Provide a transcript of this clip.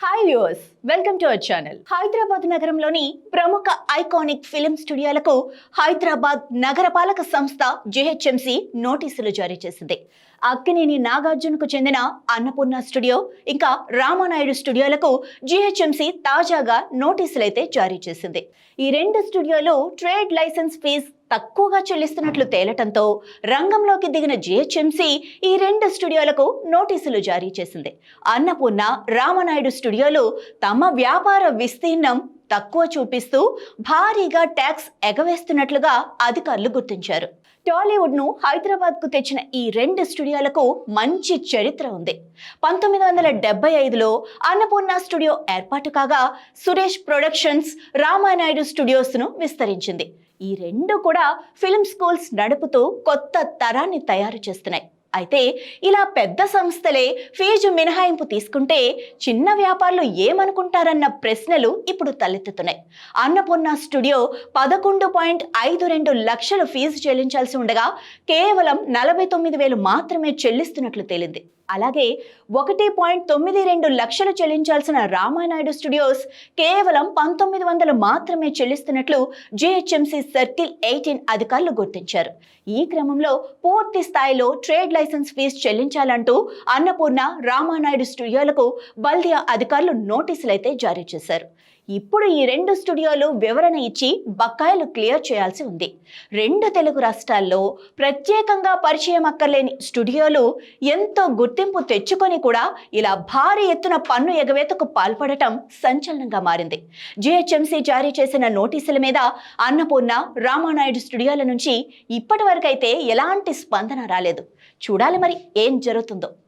Hi viewers, welcome to our channel. Hyderabad నగరంలోని ప్రముఖ iconic film స్టూడియోలకు Hyderabad నగరపాలక సంస్థ జిహెచ్ఎంసి నోటీసులు జారీ చేసింది. అక్కినేని నాగార్జునకు చెందిన అన్నపూర్ణ స్టూడియో ఇంకా రామానాయుడు స్టూడియోలకు జిహెచ్ఎంసి తాజాగా నోటీసులైతే జారీ చేసింది. ఈ రెండు స్టూడియోలు ట్రేడ్ లైసెన్స్ ఫీజు తక్కువగా చెల్లిస్తున్నట్లు తేలటంతో రంగంలోకి దిగిన జిహెచ్ఎంసి ఈ రెండు స్టూడియోలకు నోటీసులు జారీ చేసింది. అన్నపూర్ణ, రామానాయుడు స్టూడియోలు తమ వ్యాపార విస్తీర్ణం తక్కువ చూపిస్తూ భారీగా ట్యాక్స్ ఎగవేస్తున్నట్లుగా అధికారులు గుర్తించారు. టాలీవుడ్ ను హైదరాబాద్ కు తెచ్చిన ఈ రెండు స్టూడియోలకు మంచి చరిత్ర ఉంది. 1975లో అన్నపూర్ణ స్టూడియో ఏర్పాటు కాగా సురేష్ ప్రొడక్షన్స్ రామానాయుడు స్టూడియోస్ ను విస్తరించింది. ఈ రెండు కూడా ఫిల్మ్ స్కూల్స్ నడుపుతూ కొత్త తరాన్ని తయారు చేస్తున్నాయి. అయితే ఇలా పెద్ద సంస్థలే ఫీజు మినహాయింపు తీసుకుంటే చిన్న వ్యాపారులు ఏమనుకుంటారన్న ప్రశ్నలు ఇప్పుడు తలెత్తుతున్నాయి. అన్నపూర్ణ స్టూడియో 11.52 లక్షలు ఫీజు చెల్లించాల్సి ఉండగా కేవలం 49,000 మాత్రమే చెల్లిస్తున్నట్లు తేలింది. అలాగే 1.92 లక్షలు చెల్లించాల్సిన రామానాయుడు స్టూడియోస్ కేవలం 1900 మాత్రమే చెల్లిస్తున్నట్లు జిహెచ్ఎంసి సర్కిల్ 18 అధికారులు గుర్తించారు. ఈ క్రమంలో పూర్తి స్థాయిలో ట్రేడ్ లైసెన్స్ ఫీజు చెల్లించాలంటూ అన్నపూర్ణ, రామానాయుడు స్టూడియోలకు బల్దియా అధికారులు నోటీసులైతే జారీ చేశారు. ఇప్పుడు ఈ రెండు స్టూడియోలు వివరణ ఇచ్చి బకాయిలు క్లియర్ చేయాల్సి ఉంది. రెండు తెలుగు రాష్ట్రాల్లో ప్రత్యేకంగా పరిచయం అక్కర్లేని స్టూడియోలు ఎంతో గుర్తింపు తెచ్చుకొని కూడా ఇలా భారీ ఎత్తున పన్ను ఎగవేతకు పాల్పడటం సంచలనంగా మారింది. జిహెచ్ఎంసి జారీ చేసిన నోటీసుల మీద అన్నపూర్ణ, రామానాయుడు స్టూడియోల నుంచి ఇప్పటి వరకైతే ఎలాంటి స్పందన రాలేదు. చూడాలి మరి ఏం జరుగుతుందో.